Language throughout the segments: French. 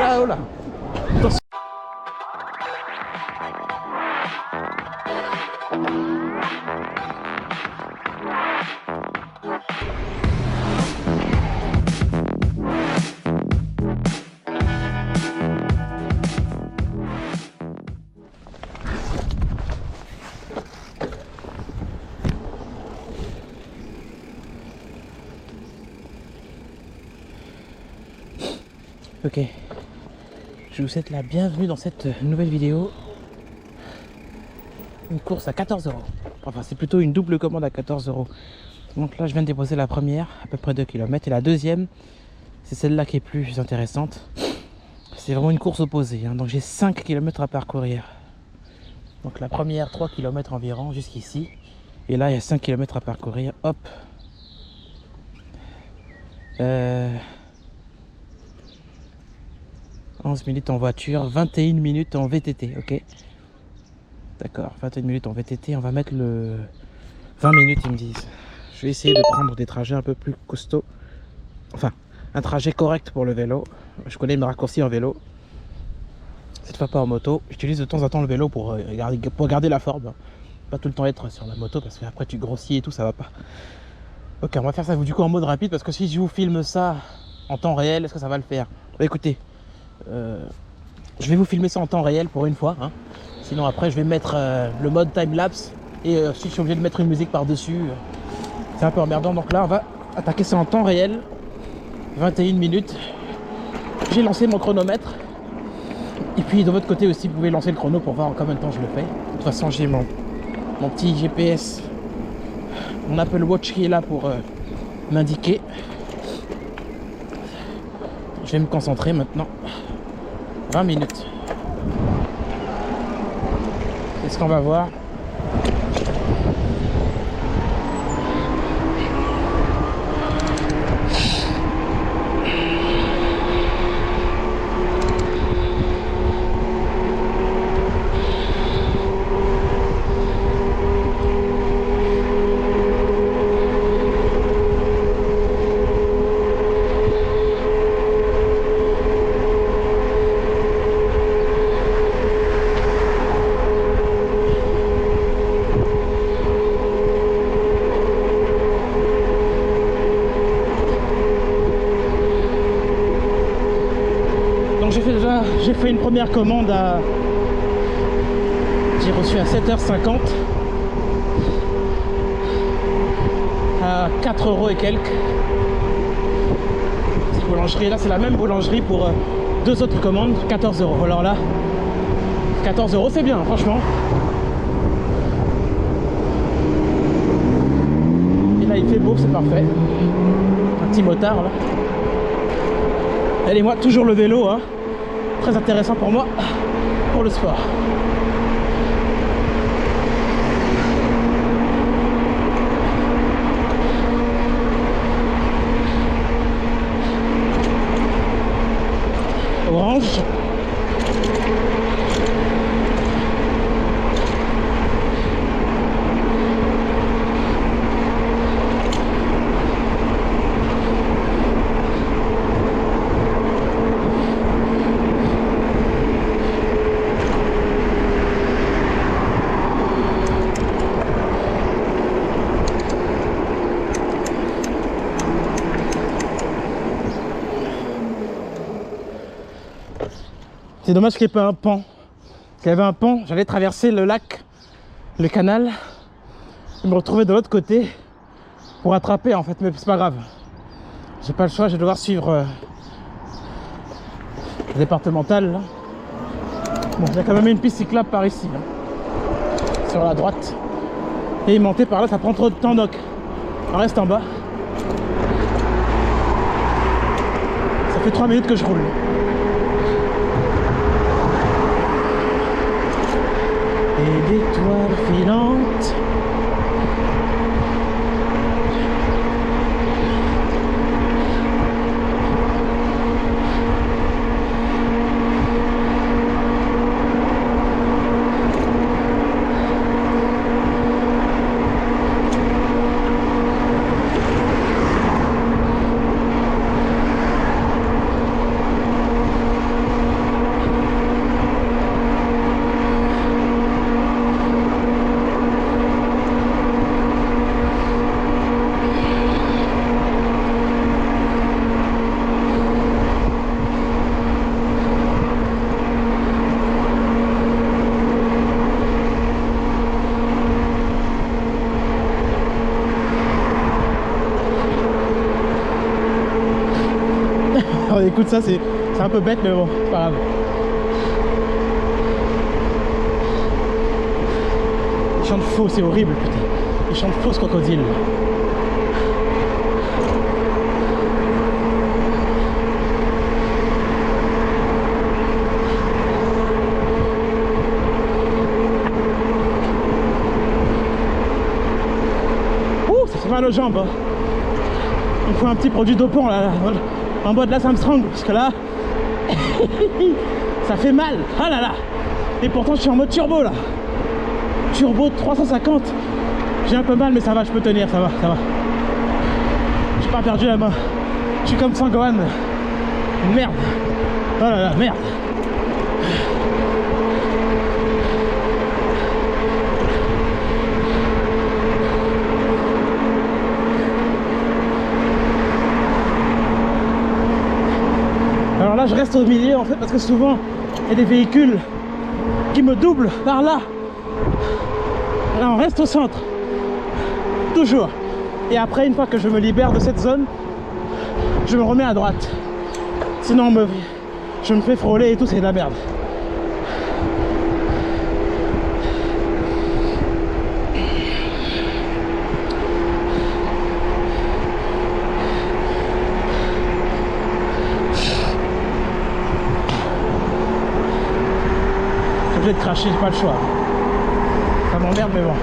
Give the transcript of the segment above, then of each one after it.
Ah, oh là. Attention. Ok, je vous souhaite la bienvenue dans cette nouvelle vidéo. Une course à 14 €. Enfin, c'est plutôt une double commande à 14 €. Donc là, je viens de déposer la première, à peu près 2 km. Et la deuxième, c'est celle-là qui est plus intéressante. C'est vraiment une course opposée, hein. Donc j'ai 5 km à parcourir. Donc la première, 3 km environ, jusqu'ici. Et là, il y a 5 km à parcourir. Hop. 11 minutes en voiture, 21 minutes en VTT, ok. D'accord, 21 minutes en VTT, on va mettre le 20 minutes, ils me disent. Je vais essayer de prendre des trajets un peu plus costauds. Enfin, un trajet correct pour le vélo. Je connais mes raccourcis en vélo. Cette fois pas en moto. J'utilise de temps en temps le vélo pour garder la forme. Pas tout le temps être sur la moto parce qu'après tu grossis et tout, ça va pas. Ok, on va faire ça du coup en mode rapide parce que si je vous filme ça en temps réel, est-ce que ça va le faire? Bah, écoutez. Je vais vous filmer ça en temps réel pour une fois, hein. Sinon après je vais mettre le mode time-lapse. Et si je suis obligé de mettre une musique par-dessus, c'est un peu emmerdant. Donc là on va attaquer ça en temps réel. 21 minutes. J'ai lancé mon chronomètre. Et puis de votre côté aussi vous pouvez lancer le chrono pour voir en combien de temps je le fais. De toute façon j'ai mon petit GPS, mon Apple Watch qui est là pour m'indiquer. Je vais me concentrer maintenant. 20 minutes. C'est ce qu'on va voir. J'ai fait une première commande à... J'ai reçu à 7h50 à 4 € et quelques. Cette boulangerie là, c'est la même boulangerie pour deux autres commandes, 14 €. Alors là, 14 € c'est bien, franchement. Et là il fait beau, c'est parfait. Un petit motard là. Allez, moi toujours le vélo, hein. Très intéressant pour moi, pour le sport. Orange. C'est dommage qu'il n'y ait pas un pont. S'il y avait un pont, j'allais traverser le lac, le canal, et me retrouver de l'autre côté pour attraper en fait, mais c'est pas grave. J'ai pas le choix, je vais devoir suivre la départementale. Là. Bon, il y a quand même une piste cyclable par ici, là, sur la droite. Et monter par là, ça prend trop de temps, donc on reste en bas. Ça fait 3 minutes que je roule. Et d'étoiles filantes. on écoute ça, c'est un peu bête, mais bon, c'est pas grave. Ils chantent faux, c'est horrible, putain. Ils chantent fausses crocodiles. Ouh, ça fait mal aux jambes. Hein. Il faut un petit produit dopant là, en bas de Lance Armstrong, parce que là, ça fait mal. Ah là là. Et pourtant, je suis en mode turbo là. Turbo 350. J'ai un peu mal, mais ça va, je peux tenir, ça va, ça va. J'ai pas perdu la main. Je suis comme Sangohan. Merde. Oh là là, merde. Alors là, je reste au milieu en fait, parce que souvent, il y a des véhicules qui me doublent par là. Là, on reste au centre. Toujours. Et après, une fois que je me libère de cette zone, je me remets à droite. Sinon, je me fais frôler et tout, c'est de la merde. Je suis obligé de cracher, j'ai pas le choix. Ça m'emmerde, mais bon.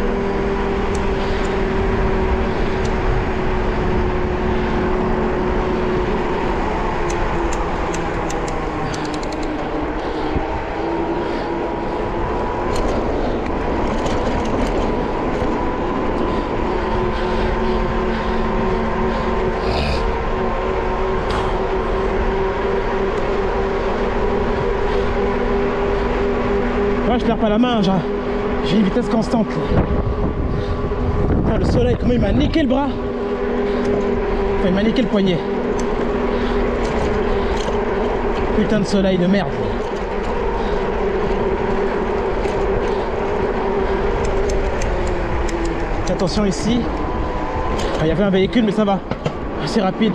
Ouais, je perds pas la main, j'ai une vitesse constante. Ah, le soleil, comment il m'a niqué le bras. Enfin, il m'a niqué le poignet. Putain de soleil de merde. Attention ici. Il y avait un véhicule, mais ça va. C'est rapide.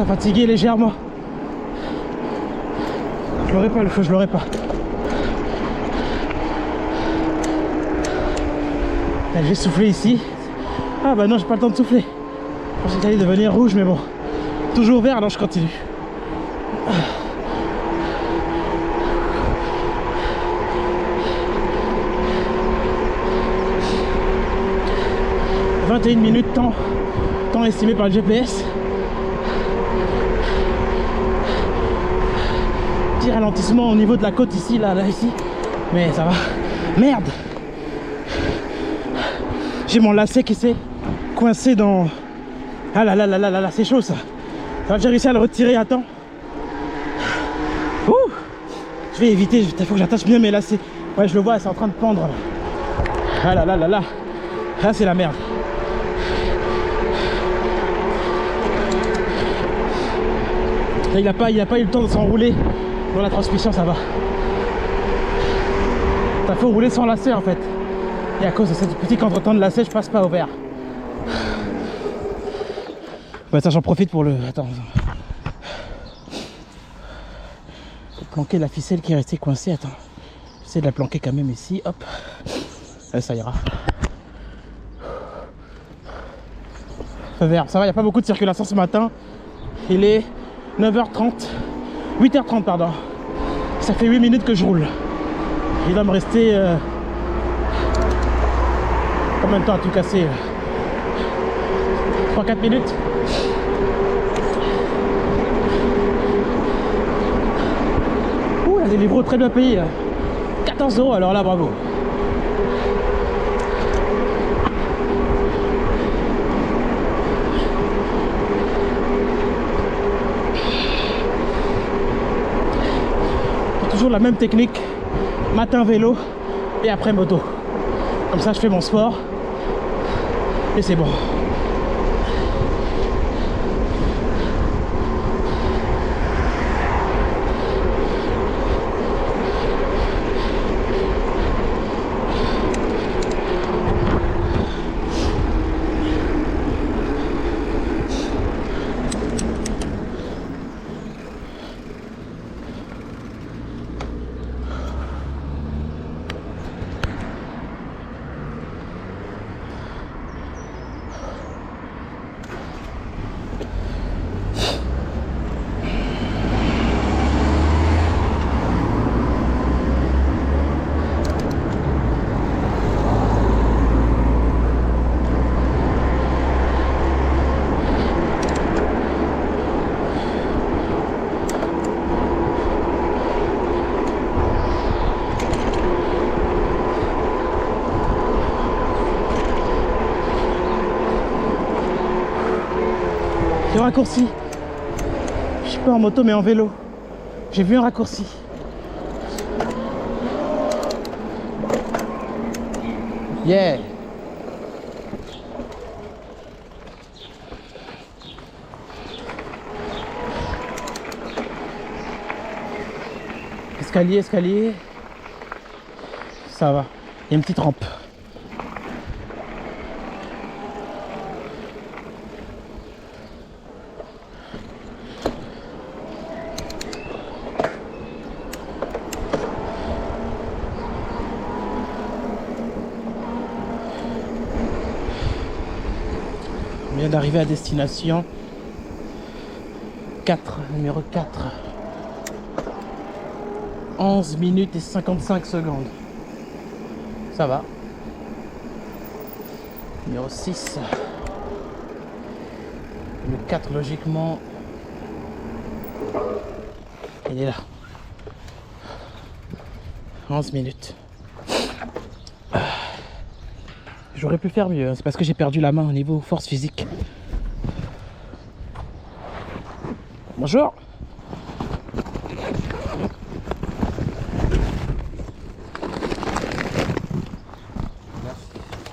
À fatiguer légèrement. Je l'aurais pas le feu, je l'aurais pas. Là, je vais souffler ici. Ah bah non, j'ai pas le temps de souffler. Je pensais qu'il allait devenir rouge, mais bon. Toujours vert, alors je continue. 21 minutes temps estimé par le GPS. Petit ralentissement au niveau de la côte ici, là ici. Mais ça va. Merde! J'ai mon lacet qui s'est coincé dans... Ah là là là là là là, c'est chaud ça. Ça va, j'ai réussi à le retirer à temps. Ouh! Je vais éviter, il faut que j'attache bien mes lacets. Ouais, je le vois, c'est en train de pendre là. Ah là là là là. Là, c'est la merde. Là, il a pas eu le temps de s'enrouler dans la transmission, ça va. Ça faut rouler sans lacet en fait. Et à cause de ce petit contretemps de lacet, je passe pas au vert. Bah attends, j'en profite pour le... Attends. Pour planquer la ficelle qui est restée coincée, attends. J'essaie de la planquer quand même ici, hop. Ça ira. Feu vert, ça va, il n'y a pas beaucoup de circulation ce matin. Il est 9h30, 8h30 pardon. Ça fait 8 minutes que je roule. Il va me rester combien de temps à tout casser? 3-4 minutes. Ouh, la Deliveroo très bien payé. 14 €, alors là, bravo. Toujours la même technique, matin vélo et après moto. Comme ça je fais mon sport et c'est bon. Le raccourci. Je suis pas en moto mais en vélo. J'ai vu un raccourci. Yeah. Escalier, escalier. Ça va. Il y a une petite rampe. On vient d'arriver à destination 4, numéro 4. 11 minutes et 55 secondes. Ça va. Numéro 6. Le 4 logiquement. Il est là. 11 minutes. J'aurais pu faire mieux, c'est parce que j'ai perdu la main au niveau force physique. Bonjour.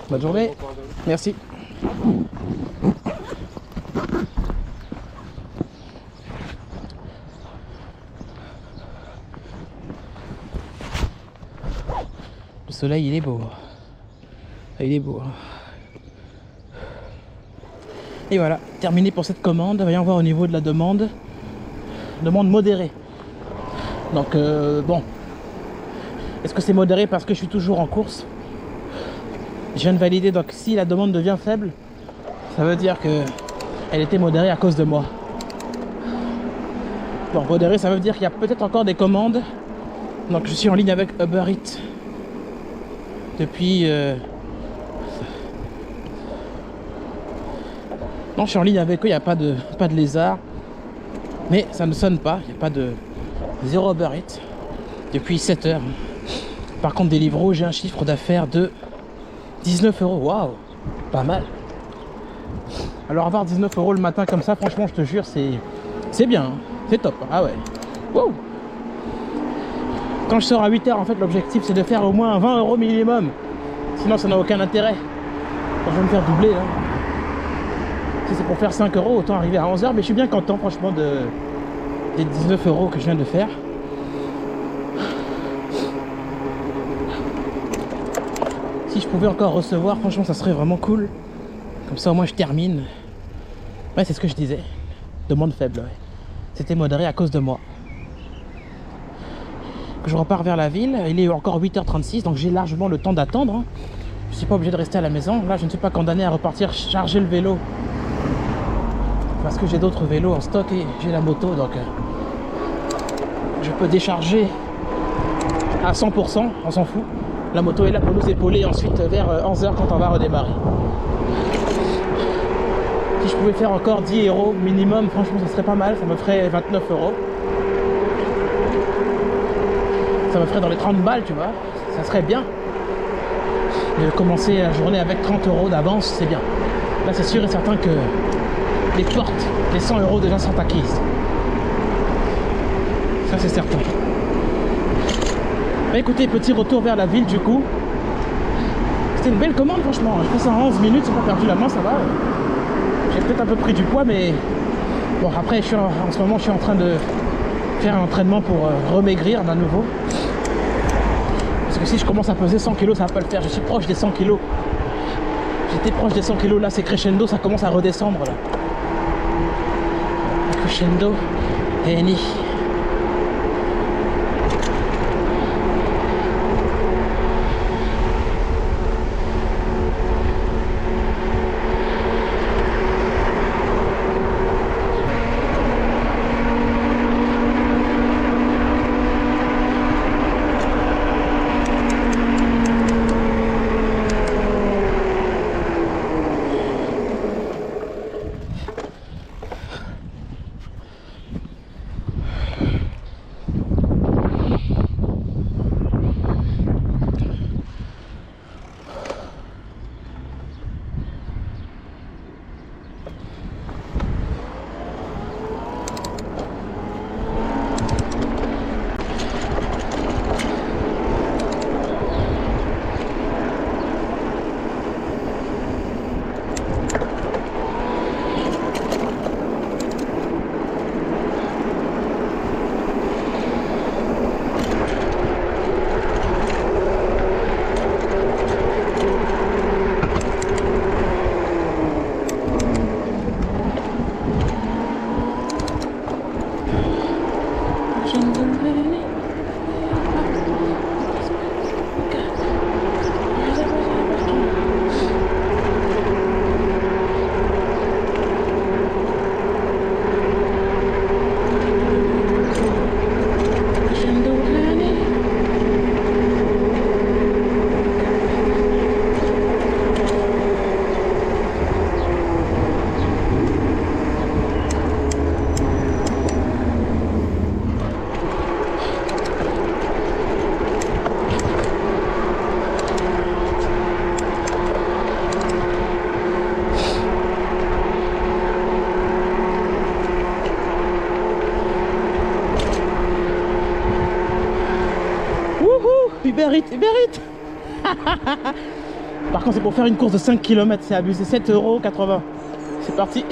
Bonne journée. Merci. Le soleil, il est beau. Il est beau. Et voilà, terminé pour cette commande. Voyons voir au niveau de la demande. Demande modérée. Donc bon. Est-ce que c'est modéré parce que je suis toujours en course? Je viens de valider, donc si la demande devient faible, ça veut dire que elle était modérée à cause de moi. Bon, modéré, ça veut dire qu'il y a peut-être encore des commandes. Donc je suis en ligne avec Uber Eats depuis... Non, je suis en ligne avec eux, il n'y a pas de lézard. Mais ça ne sonne pas, il n'y a pas de 0 Uber Eats depuis 7 heures. Par contre, Deliveroo, j'ai un chiffre d'affaires de 19 €. Waouh, pas mal. Alors avoir 19 € le matin comme ça, franchement, je te jure, c'est bien, hein. C'est top. Ah ouais. Wow. Quand je sors à 8 heures, en fait, l'objectif c'est de faire au moins 20 € minimum. Sinon, ça n'a aucun intérêt. Je vais me faire doubler. Hein. Si c'est pour faire 5 €, autant arriver à 11 heures. Mais je suis bien content, franchement, des 19 € que je viens de faire. Si je pouvais encore recevoir, franchement, ça serait vraiment cool. Comme ça, au moins, je termine. Ouais, c'est ce que je disais. Demande faible, ouais. C'était modéré à cause de moi. Donc je repars vers la ville. Il est encore 8h36, donc j'ai largement le temps d'attendre. Hein. Je ne suis pas obligé de rester à la maison. Là, je ne suis pas condamné à repartir charger le vélo. Parce que j'ai d'autres vélos en stock et j'ai la moto, donc je peux décharger à 100%, on s'en fout. La moto est là pour nous épauler ensuite vers 11h quand on va redémarrer. Si je pouvais faire encore 10 € minimum, franchement ça serait pas mal, ça me ferait 29 €. Ça me ferait dans les 30 balles, tu vois, ça serait bien. De commencer la journée avec 30 € d'avance, c'est bien. Là c'est sûr et certain que les portes, les 100 € déjà sont acquises. Ça c'est certain. Bah, écoutez, petit retour vers la ville du coup. C'était une belle commande franchement. Je fais ça en 11 minutes, j'ai pas perdu la main, ça va. J'ai peut-être un peu pris du poids, mais bon après en ce moment je suis en train de faire un entraînement pour remaigrir à nouveau. Parce que si je commence à peser 100 kg, ça va pas le faire. Je suis proche des 100 kg. J'étais proche des 100 kg, là c'est crescendo, ça commence à redescendre là. Crescendo et ni. Uber Eats. Par contre c'est pour faire une course de 5 km, c'est abusé, 7,80 €. C'est parti.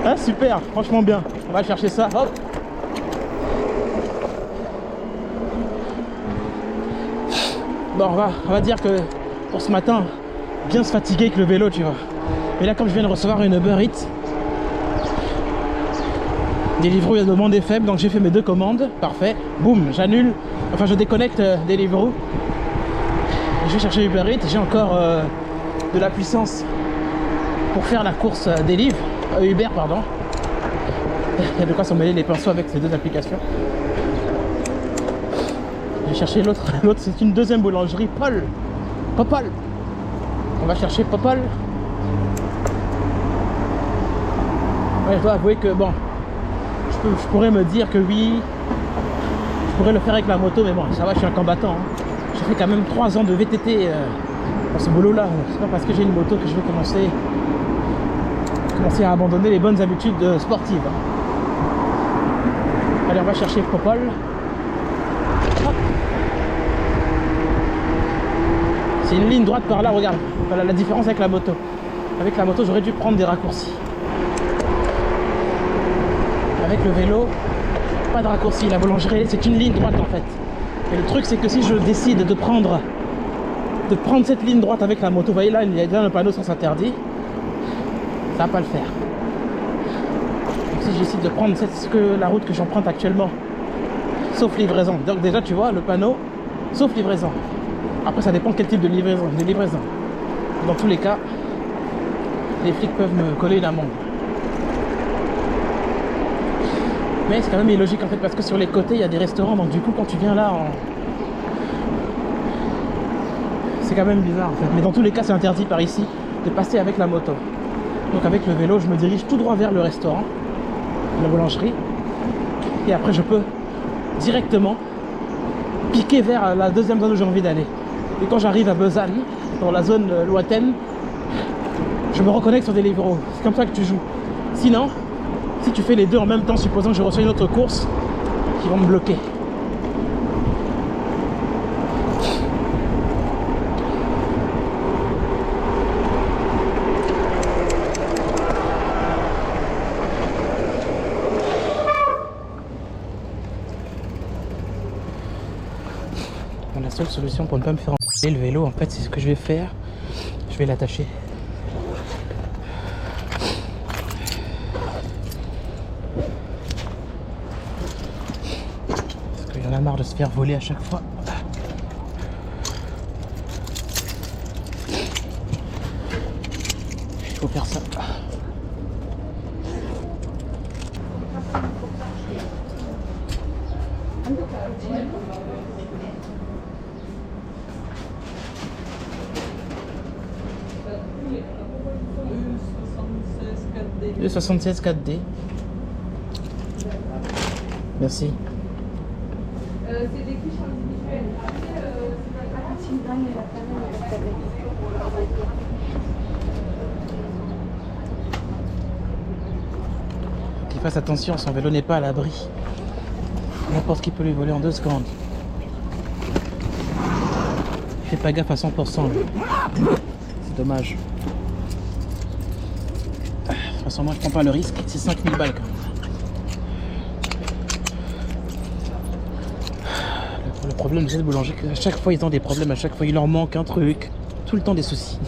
Ah super, franchement bien. On va chercher ça, hop. Bon on va dire que pour ce matin, bien se fatiguer avec le vélo, tu vois. Mais là comme je viens de recevoir une Uber Eats, Deliveroo, il y a demande est faible, donc j'ai fait mes 2 commandes, parfait. Boum, j'annule, enfin je déconnecte Deliveroo. Je vais chercher Uber Eats, j'ai encore de la puissance pour faire la course Uber, pardon. Il y a de quoi s'emmêler les pinceaux avec ces 2 applications. Je vais chercher l'autre, c'est une deuxième boulangerie, Popol. On va chercher Popol. Ouais, je dois avouer que bon, je pourrais me dire que oui, je pourrais le faire avec la moto, mais bon, ça va, je suis un combattant. Hein. J'ai fait quand même 3 ans de VTT dans ce boulot-là. C'est pas parce que j'ai une moto que je vais commencer à abandonner les bonnes habitudes sportives. Hein. Allez, on va chercher Popol. Hop. C'est une ligne droite par là, regarde. Voilà la différence avec la moto. Avec la moto, j'aurais dû prendre des raccourcis. Avec le vélo, pas de raccourci. La boulangerie, c'est une ligne droite en fait. Et le truc, c'est que si je décide de prendre cette ligne droite avec la moto, vous voyez là, il y a déjà un panneau sens interdit, ça va pas le faire. Donc si je décide de prendre la route que j'emprunte actuellement sauf livraison. Donc déjà tu vois le panneau, sauf livraison. Après ça dépend quel type de livraison. Dans tous les cas, les flics peuvent me coller une amende. Mais c'est quand même illogique en fait parce que sur les côtés il y a des restaurants, donc du coup quand tu viens là c'est quand même bizarre en fait. Mais dans tous les cas c'est interdit par ici de passer avec la moto. Donc avec le vélo je me dirige tout droit vers le restaurant, la boulangerie, et après je peux directement piquer vers la deuxième zone où j'ai envie d'aller. Et quand j'arrive à Besançon, dans la zone lointaine, je me reconnecte sur Deliveroo. C'est comme ça que tu joues. Sinon, si tu fais les deux en même temps, supposons que je reçois une autre course, qui vont me bloquer. La seule solution pour ne pas me faire enlever le vélo, en fait, c'est ce que je vais faire. Je vais l'attacher. Parce qu'il y en a marre de se faire voler à chaque fois. Il faut faire ça. Le 76 4D. Merci. C'est des quiches individuelles. Après, Qu'il fasse attention, son vélo n'est pas à l'abri. N'importe qui peut lui voler en 2 secondes. Il fait pas gaffe à 100%. Lui. C'est dommage. De toute façon, moi je prends pas le risque, c'est 5000 balles quand même. Le problème de cette boulangerie, à chaque fois ils ont des problèmes, à chaque fois il leur manque un truc, tout le temps des soucis.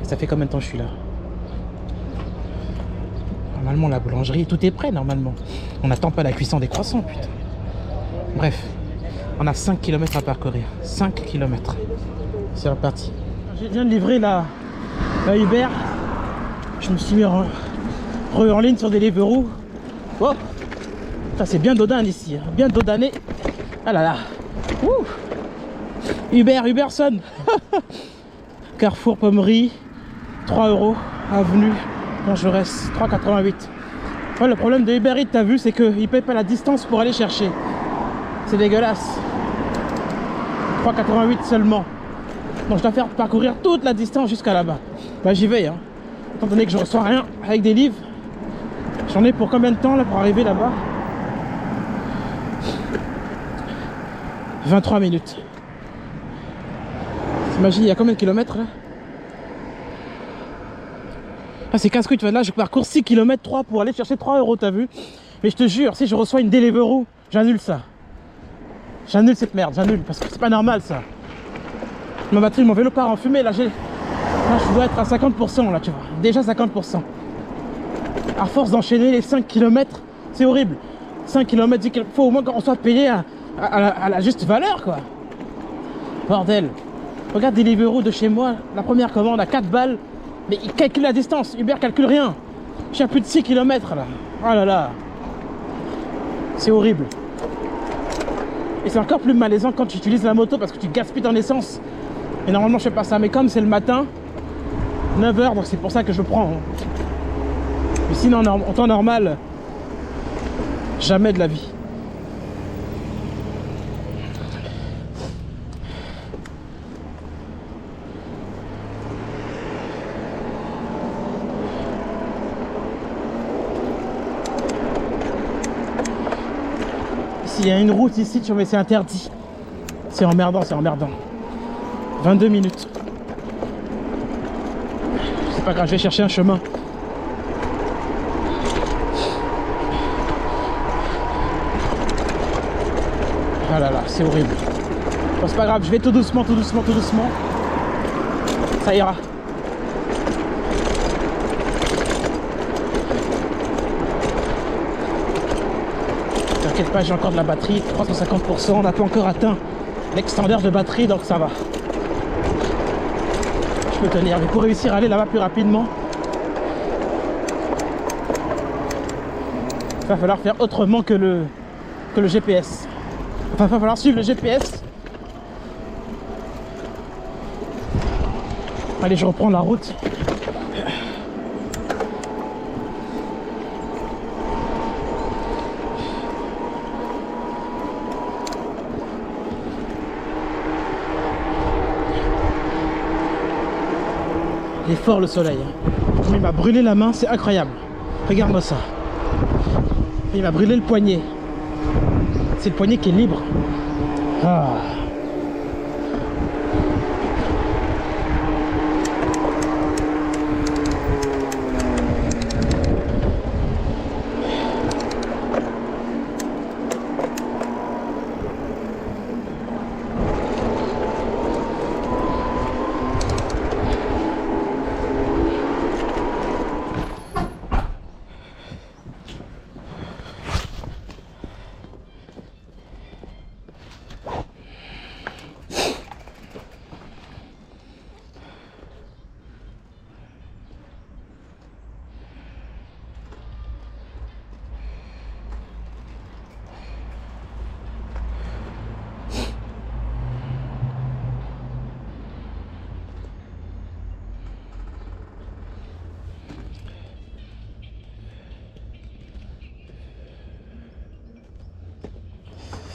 Et ça fait combien de temps que je suis là? Normalement la boulangerie, tout est prêt normalement. On n'attend pas la cuisson des croissants, putain. Bref, on a 5 km à parcourir. 5 km. C'est reparti. Je viens de livrer la Uber. Je me suis mis en ligne sur Deliveroo. Oh, ça c'est bien Dodane ici, hein. Bien Dodané. Ah là là. Ouh. Uber sonne. Carrefour Pommerie, 3 €, avenue Jaurès, 3,88. Ouais, le problème de Uber Eats, t'as vu, c'est qu'ils ne payent pas la distance pour aller chercher. C'est dégueulasse. 3,88 seulement. Donc je dois faire parcourir toute la distance jusqu'à là-bas. Bah j'y vais, hein. Étant donné que je reçois rien avec des livres. J'en ai pour combien de temps là pour arriver là-bas? 23 minutes. T'imagines, il y a combien de kilomètres là? Ah c'est casse-couille, tu vois, là je parcours 6 km 3 pour aller chercher 3 €, t'as vu? Mais je te jure, si je reçois une Deliveroo, j'annule ça. J'annule cette merde, j'annule, parce que c'est pas normal ça. Ma batterie, mon vélo part en fumée, là je dois être à 50% là, tu vois. Déjà 50%. À force d'enchaîner les 5 km, c'est horrible. 5 km, 10 km, faut au moins qu'on soit payé à la juste valeur quoi. Bordel. Regarde Deliveroo de chez moi, la première commande à 4 balles, mais il calcule la distance, Uber calcule rien. Je suis à plus de 6 km là. Oh là là. C'est horrible. Et c'est encore plus malaisant quand tu utilises la moto parce que tu gaspilles ton essence. Et normalement je fais pas ça, mais comme c'est le matin, 9 h, donc c'est pour ça que je prends. Mais sinon en temps normal, jamais de la vie. S'il y a une route ici, tu vois, mais c'est interdit. C'est emmerdant, c'est emmerdant. 22 minutes. C'est pas grave, je vais chercher un chemin. Ah là là, c'est horrible. Bon, c'est pas grave, je vais tout doucement, tout doucement, tout doucement. Ça ira. t'inquiète pas, j'ai encore de la batterie, 350%, on n'a pas encore atteint l'extendeur de batterie, donc ça va. Je peux tenir, mais pour réussir à aller là-bas plus rapidement, il va falloir faire autrement que le GPS. Enfin, il va falloir suivre le GPS. Allez, je reprends la route. Il est fort le soleil. Il m'a brûlé la main, c'est incroyable. Regarde-moi ça. Il m'a brûlé le poignet. C'est le poignet qui est libre. Ah.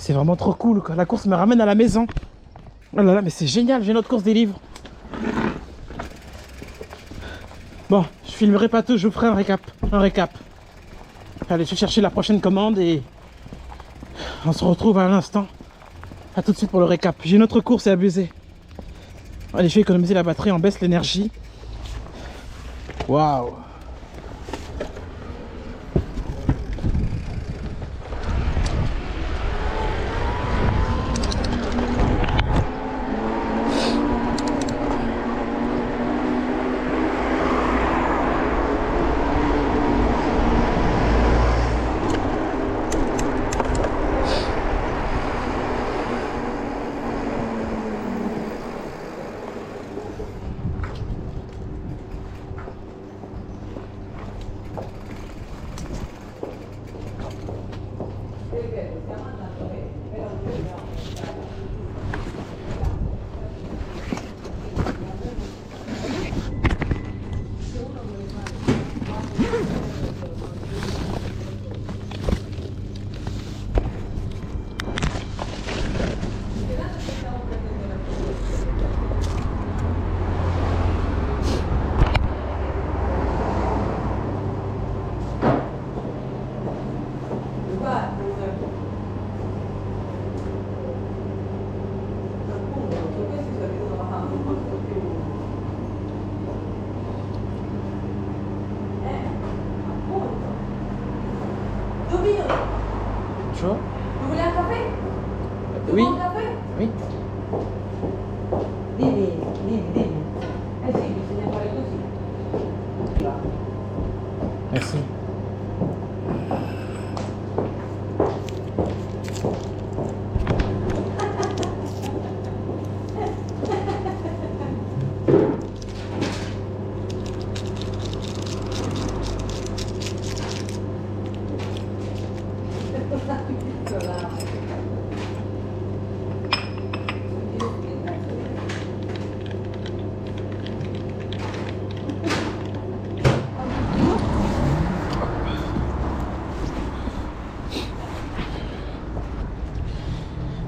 C'est vraiment trop cool quoi. La course me ramène à la maison. Oh là là, mais c'est génial, j'ai notre course des livres. Bon, je filmerai pas tout, je vous ferai un récap. Allez, je vais chercher la prochaine commande et on se retrouve à l'instant. A tout de suite pour le récap. J'ai une autre course, c'est abusé. Allez, je vais économiser la batterie, on baisse l'énergie. Waouh. Vous voulez un café? Oui. Un café? Oui. Dimmi. Eh sì, bisogna fare così. Merci.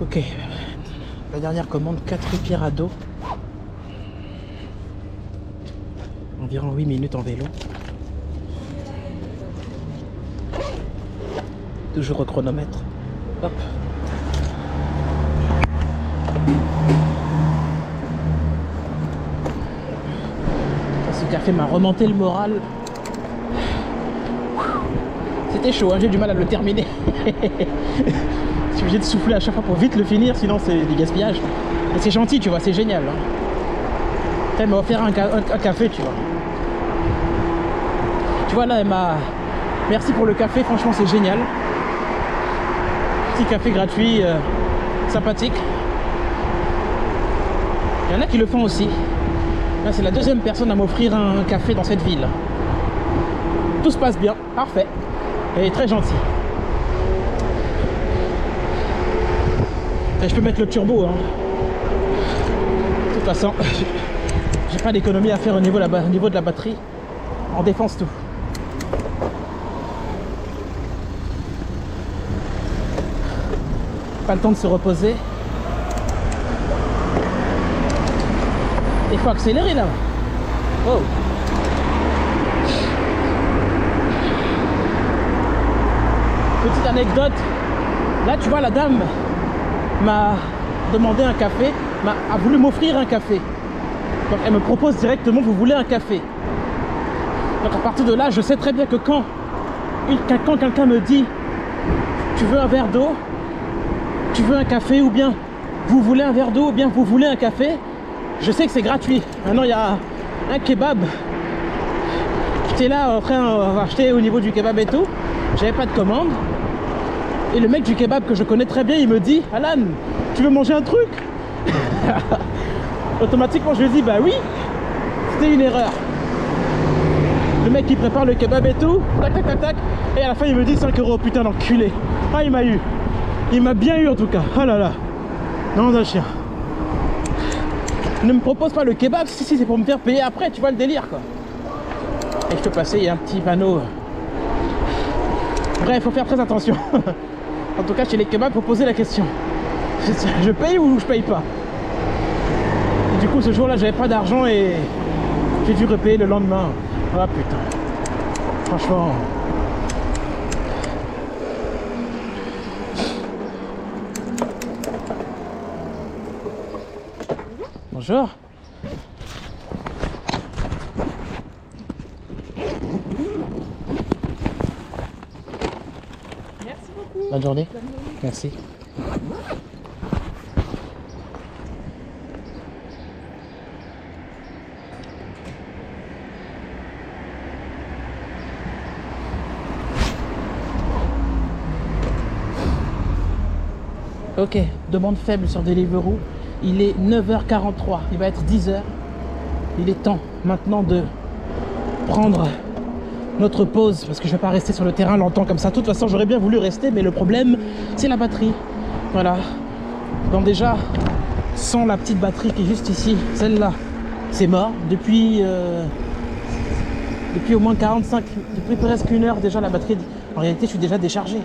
Ok, la dernière commande, 4 ripières à dos. Environ 8 minutes en vélo. Toujours au chronomètre. Hop. Ce café m'a remonté le moral. C'était chaud, hein, j'ai du mal à le terminer. Je suis obligé de souffler à chaque fois pour vite le finir, sinon c'est du gaspillage. Et c'est gentil, tu vois, c'est génial. Hein. Elle m'a offert un café, tu vois. Tu vois là, elle m'a... Merci pour le café, franchement c'est génial. Petit café gratuit, sympathique. Il y en a qui le font aussi. Là, c'est la deuxième personne à m'offrir un café dans cette ville. Tout se passe bien, parfait. Et très gentil. Et je peux mettre le turbo. Hein. De toute façon, j'ai pas d'économie à faire au niveau de la batterie. En défense tout. Pas le temps de se reposer. Il faut accélérer là. Oh. Petite anecdote. Là, tu vois, la dame m'a demandé un café, a voulu m'offrir un café. Donc elle me propose directement, vous voulez un café? Donc à partir de là, je sais très bien que quand quelqu'un me dit, tu veux un verre d'eau, tu veux un café, ou bien vous voulez un verre d'eau, ou bien vous voulez un café, je sais que c'est gratuit. Maintenant, il y a un kebab. J'étais là en train d'acheter au niveau du kebab et tout. J'avais pas de commande. Et le mec du kebab que je connais très bien, il me dit, Alan, tu veux manger un truc? Automatiquement, je lui dis, bah oui. C'était une erreur. Le mec qui prépare le kebab et tout, tac tac tac tac. Et à la fin, il me dit 5 €. Putain, l'enculé. Ah, il m'a eu. Il m'a bien eu en tout cas. Oh là là. Non, d'un chien. Ne me propose pas le kebab, si c'est pour me faire payer après, tu vois le délire quoi. Et je peux passer, il y a un petit panneau. Bref, faut faire très attention. En tout cas, chez les kebabs, faut poser la question. Je paye ou je paye pas? Et du coup, ce jour-là, j'avais pas d'argent et j'ai dû repayer le lendemain. Ah putain. Franchement. Bonjour. Merci beaucoup. Bonne journée. Bonne journée. Merci. Ok, demande faible sur Deliveroo. Il est 9h43, il va être 10h. Il est temps maintenant de prendre notre pause parce que je vais pas rester sur le terrain longtemps comme ça. De toute façon, j'aurais bien voulu rester, mais le problème, c'est la batterie. Voilà. Donc déjà, sans la petite batterie qui est juste ici, celle-là, c'est mort. Depuis au moins 45, depuis presque 1 heure déjà, la batterie, en réalité, je suis déjà déchargé.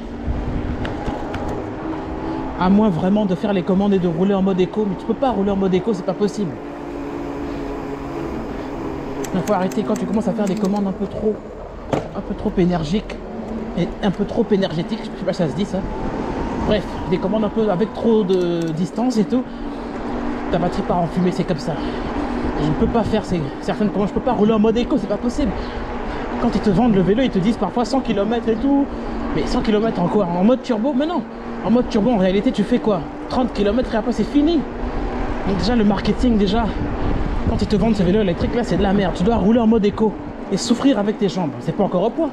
À moins vraiment de faire les commandes et de rouler en mode éco. Mais tu peux pas rouler en mode éco, c'est pas possible. Il faut arrêter quand tu commences à faire des commandes un peu trop énergiques et un peu trop énergétiques. Je sais pas si ça se dit ça. Bref, des commandes un peu avec trop de distance et tout. Ta batterie part en fumée, c'est comme ça. Et je ne peux pas faire certaines commandes, je peux pas rouler en mode éco, c'est pas possible. Quand ils te vendent le vélo, ils te disent parfois 100 km et tout. Mais 100 km en quoi? En mode turbo? Mais non. En mode turbo, en réalité, tu fais quoi? 30 km et après, c'est fini. Donc déjà, le marketing, déjà, quand ils te vendent ce vélo électrique, là, c'est de la merde. Tu dois rouler en mode éco et souffrir avec tes jambes. C'est pas encore au point.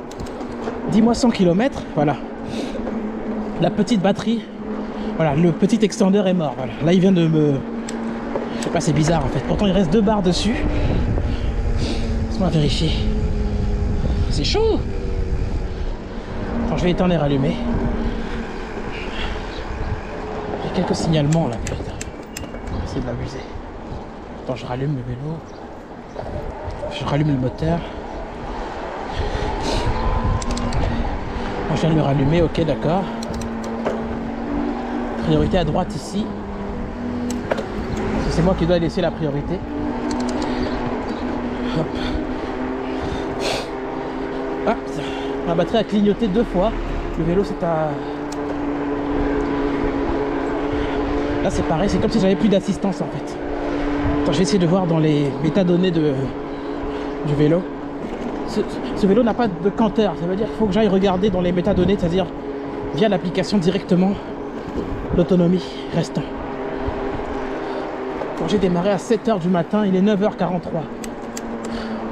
Dis-moi 100 km, voilà. La petite batterie, voilà, le petit extender est mort. Voilà. Là, il vient de me... Je sais pas, c'est bizarre, en fait. Pourtant, il reste 2 barres dessus. Laisse-moi vérifier. C'est chaud. Quand je vais éteindre et rallumer. J'ai quelques signalements là, putain. C'est de l'abuser. Attends, je rallume le vélo. Je rallume le moteur. Bon, je viens de le rallumer, ok, d'accord. Priorité à droite ici. C'est moi qui dois laisser la priorité. Hop. Ah, ma batterie a clignoté 2 fois. Le vélo c'est à... Là c'est pareil, c'est comme si j'avais plus d'assistance en fait. Attends, je vais essayer de voir dans les métadonnées du vélo. Ce vélo n'a pas de compteur, ça veut dire qu'il faut que j'aille regarder dans les métadonnées, c'est-à-dire via l'application directement l'autonomie restant. Quand j'ai démarré à 7 h du matin, il est 9h43.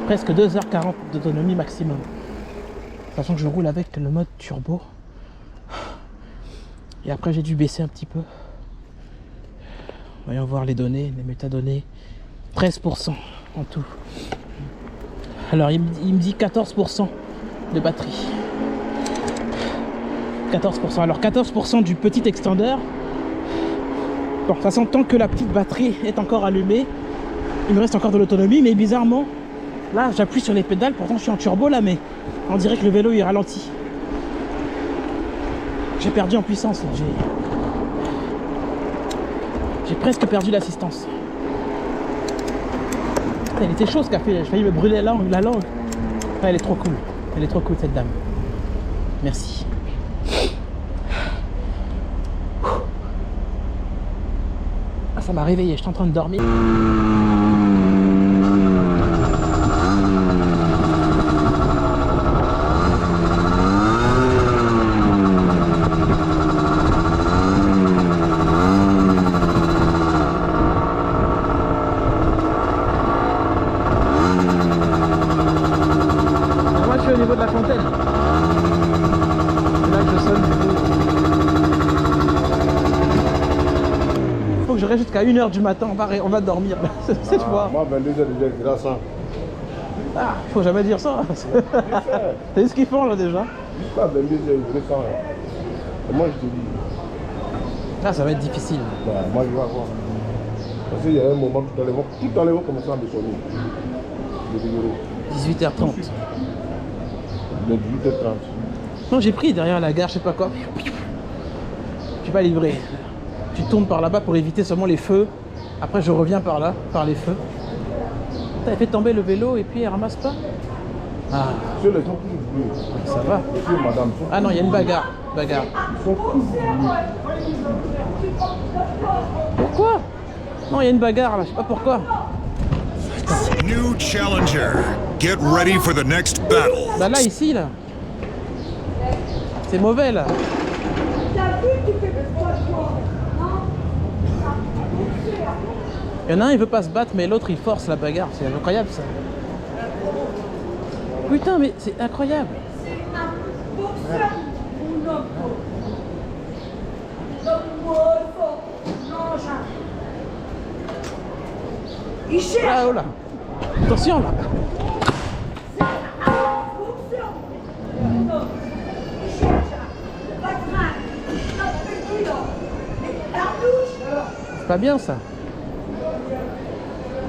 Presque 2h40 d'autonomie maximum. Sachant que je roule avec le mode turbo. Et après, j'ai dû baisser un petit peu. Voyons voir les données, les métadonnées. 13% en tout. Alors, il me dit 14% de batterie. 14%. Alors, 14% du petit extender. Bon, de toute façon, tant que la petite batterie est encore allumée, il me reste encore de l'autonomie. Mais bizarrement, là, j'appuie sur les pédales. Pourtant, je suis en turbo là, mais on dirait que le vélo, il ralentit. J'ai perdu en puissance. J'ai presque perdu l'assistance. Il était chaud ce café, j'ai failli me brûler la langue. Ah, elle est trop cool. Elle est trop cool cette dame. Merci. Ah, ça m'a réveillé, j'étais en train de dormir. Au niveau de la fontaine. C'est là que je sonne. Faut que je reste jusqu'à 1h du matin, on va dormir cette fois. Moi, 22h déjà, grâce à. Ah, faut jamais dire ça. T'as vu ce qu'ils font là déjà? Pas 22h, grâce à. Et moi, je te dis. Ah, ça va être difficile. Bah, moi, je vais voir. Parce qu'il y a un moment, tout à l'heure, ils vont commencer à me sonner. 18h30. De 18h30. Non, j'ai pris derrière la gare, je sais pas quoi. Je suis pas livré. Tu tournes par là-bas pour éviter seulement les feux. Après, je reviens par là, par les feux. T'as fait tomber le vélo et puis elle ramasse pas? Ah, Ceux les gens tous bleus. ça va. Ceux, madame, sont Ah non, il y a une bagarre. Bagarre. ils sont tous bleus. Pourquoi? Non, il y a une bagarre là, je sais pas pourquoi. New challenger. Get ready for the next battle. Bah là, ici, là. C'est mauvais là. Il y en a un, il veut pas se battre, mais l'autre, il force la bagarre. C'est incroyable ça. Putain, mais c'est incroyable. Il cherche. Ah, oh là. Attention là. C'est pas bien ça.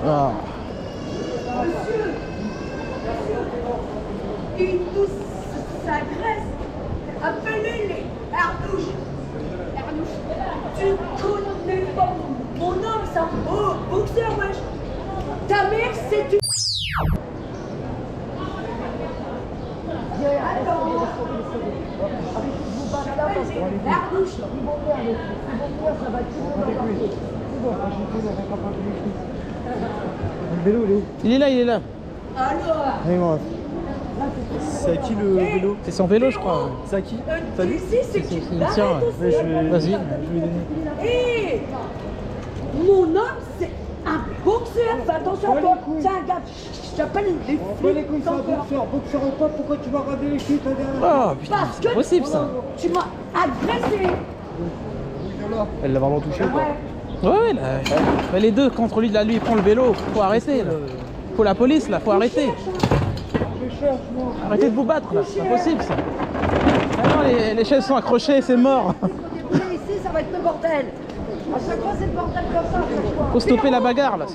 Ah. Il nous s'agresse. Appelez-les Ardouche. Tu connais pas mon nom, c'est un beau boxeur, wesh. Ta mère, c'est une... Ardouche. Le vélo, il est où? Il est là, il est là. Alors, Allez, moi. C'est à qui le vélo? C'est son vélo, je crois. C'est à qui? tu sais, c'est qui C'est le tien. Ouais, je vais Vas-y. je vais lui donner. Hé, mon homme, c'est un boxeur. Fais attention à toi. C'est un gars. Je t'appelle les Pas les couilles, flics. c'est un boxeur. Boxeur ou pas, pourquoi tu vas rader les chutes derrière? Oh putain, Parce c'est que possible ça. tu m'as agressé. Elle l'a vraiment touché ou pas? Ouais. Ouais, là. Mais les deux contre lui, là, lui, il prend le vélo. Faut arrêter là. Faut la police là, faut arrêter. Je cherche, moi. Arrêtez de vous battre là, c'est pas possible ça. Ah non, les chaises sont accrochées, c'est mort. Ici, ça va être le bordel. À chaque fois, c'est le bordel comme ça. Faut stopper la bagarre là.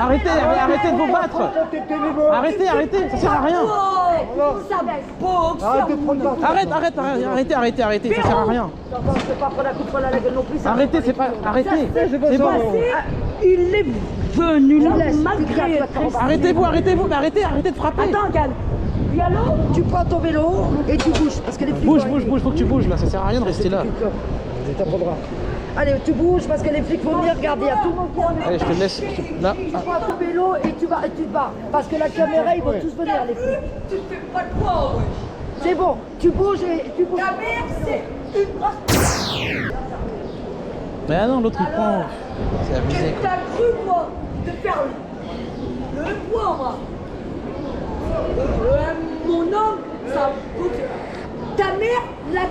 Arrêtez, arrêtez de vous battre. Arrêtez, ça sert à rien. Ça boxe. Arrête de prendre ta... Arrêtez, ça sert à rien. C'est pas pour la coupe à la gueule non plus. Arrêtez, c'est pas. Arrêtez. C'est bon. Il est venu là malgré. Arrêtez-vous, mais arrêtez de frapper. Attends, Gad. Viens là. Tu prends ton vélo et tu bouges parce que les flics. Bouge, faut que tu bouges là, ça sert à rien de rester là. Je t'apprendrai. Allez, tu bouges parce que les flics vont venir regarder. Il y a tout le monde qui en est. Allez, je te laisse. Là. Tu prends ton vélo et tu te barres. Parce que la caméra, ils vont tous venir, les flics. Tu te fais pas de quoi, ouais. C'est bon, tu bouges et tu bouges. Ta mère, c'est une brasse. Mais ah non, l'autre il prend. C'est abusé quoi. T'as cru, moi, de faire le poids, moi. Mon homme, ça bouge. Ta mère, la...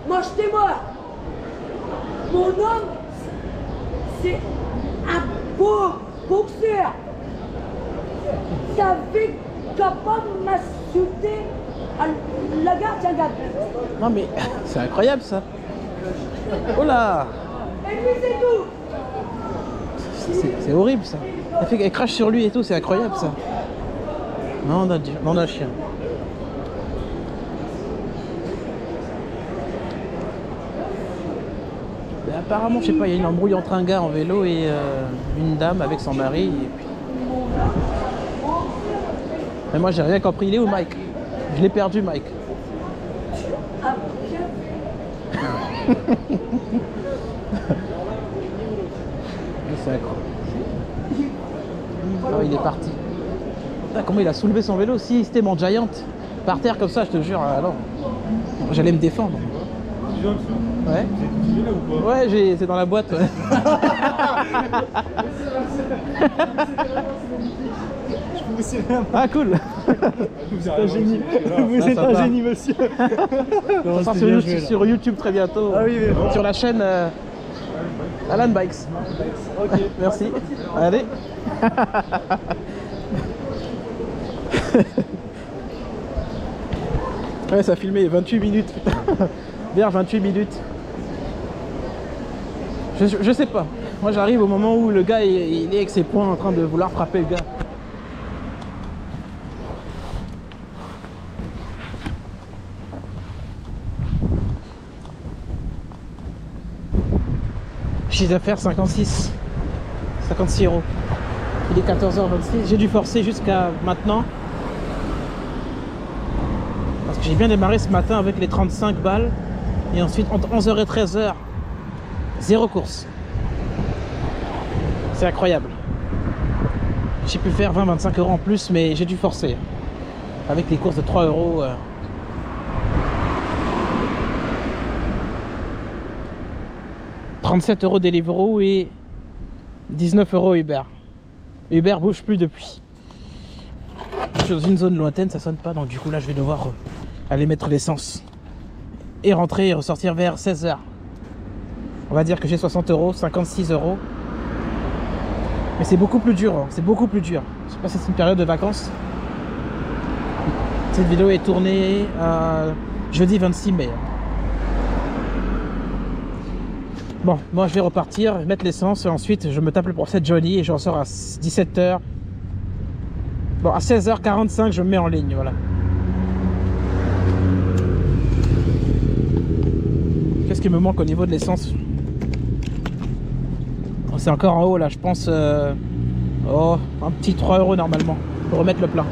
Mange-tes-moi. Mon homme, c'est un beau boxeur. T'avais capable de m'insulter à la gare, tiens, regarde. Non mais c'est incroyable ça. Oh là, Et puis c'est tout. c'est horrible ça. Elle crache sur lui et tout, c'est incroyable ça. Non, on a un chien. Mais apparemment, je sais pas, il y a une embrouille entre un gars en vélo et une dame avec son mari. Et puis... Mais moi, j'ai rien compris. Il est où, Mike? Je l'ai perdu, Mike. C'est incroyable. Oh, il est parti. Putain, comment il a soulevé son vélo? Si c'était mon Giant par terre comme ça, je te jure, alors j'allais me défendre. Ouais. Ouais, c'est dans la boîte. Ouais. Ah cool. Vous êtes un génie. Vous êtes un génie, monsieur. Ça sort sur YouTube très bientôt. Ah oui, oui. Sur la chaîne Alan Bikes. Ok. Merci. Allez. Ouais, ça a filmé 28 minutes. Vers 28 minutes. Je sais pas. Moi j'arrive au moment où le gars il est avec ses poings en train de vouloir frapper le gars. Chiffre d'affaires 56 euros. Il est 14h26. J'ai dû forcer jusqu'à maintenant. Parce que j'ai bien démarré ce matin avec les 35 balles. Et ensuite entre 11h et 13h, zéro course. C'est incroyable. J'ai pu faire 20-25 euros en plus, mais j'ai dû forcer. Avec les courses de 3 euros. 37 euros Deliveroo et 19 euros Uber. Uber bouge plus depuis. Je suis dans une zone lointaine, ça sonne pas, donc du coup là je vais devoir aller mettre l'essence. Et rentrer et ressortir vers 16h. On va dire que j'ai 60 euros, 56 euros. Mais c'est beaucoup plus dur, hein. C'est beaucoup plus dur. Je sais pas si c'est une période de vacances. Cette vidéo est tournée jeudi 26 mai. Bon, moi je vais repartir, mettre l'essence et ensuite je me tape le procès de Johnny et je ressors à 17h. Bon, à 16h45 je me mets en ligne, voilà. Qu'est-ce qui me manque au niveau de l'essence? Oh, c'est encore en haut là, je pense. Oh, un petit 3 euros normalement pour remettre le plein.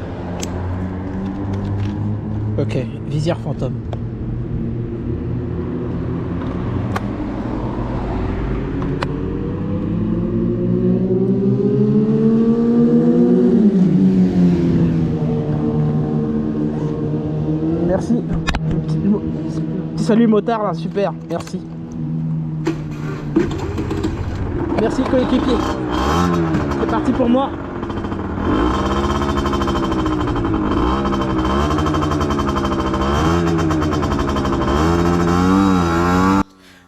Ok, visière fantôme. Merci. Petit salut motard là, super, merci. Merci coéquipier. C'est parti pour moi.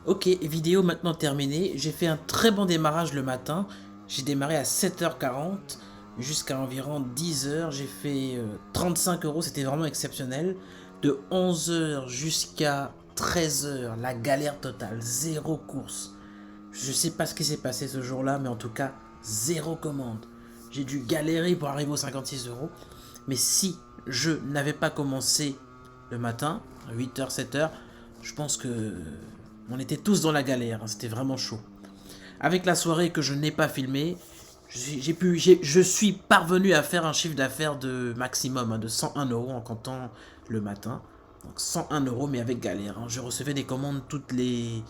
Ok, vidéo maintenant terminée. J'ai fait un très bon démarrage le matin. J'ai démarré à 7h40 jusqu'à environ 10h. J'ai fait 35 euros, c'était vraiment exceptionnel. De 11h jusqu'à 13h, la galère totale, zéro course. Je sais pas ce qui s'est passé ce jour-là, mais en tout cas, zéro commande. J'ai dû galérer pour arriver aux 56 euros. Mais si je n'avais pas commencé le matin, à 8h, 7h, je pense que on était tous dans la galère. C'était vraiment chaud. Avec la soirée que je n'ai pas filmée, je suis parvenu à faire un chiffre d'affaires de maximum, de 101 euros en comptant le matin. Donc 101 euros, mais avec galère. Je recevais des commandes toutes les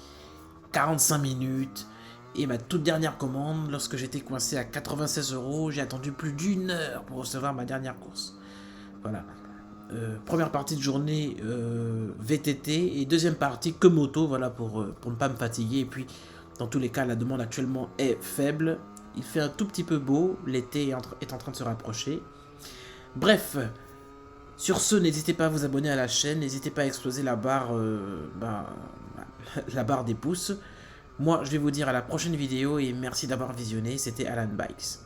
45 minutes. Et ma toute dernière commande, lorsque j'étais coincé à 96 euros, j'ai attendu plus d'1 heure pour recevoir ma dernière course. Voilà. Première partie de journée VTT et deuxième partie que moto, voilà, pour ne pas me fatiguer. Et puis, dans tous les cas, la demande actuellement est faible. Il fait un tout petit peu beau, l'été est en train de se rapprocher. Bref, Sur ce, n'hésitez pas à vous abonner à la chaîne, n'hésitez pas à exploser la barre, la barre des pouces. Moi, je vais vous dire à la prochaine vidéo et merci d'avoir visionné. C'était Alan Bikes.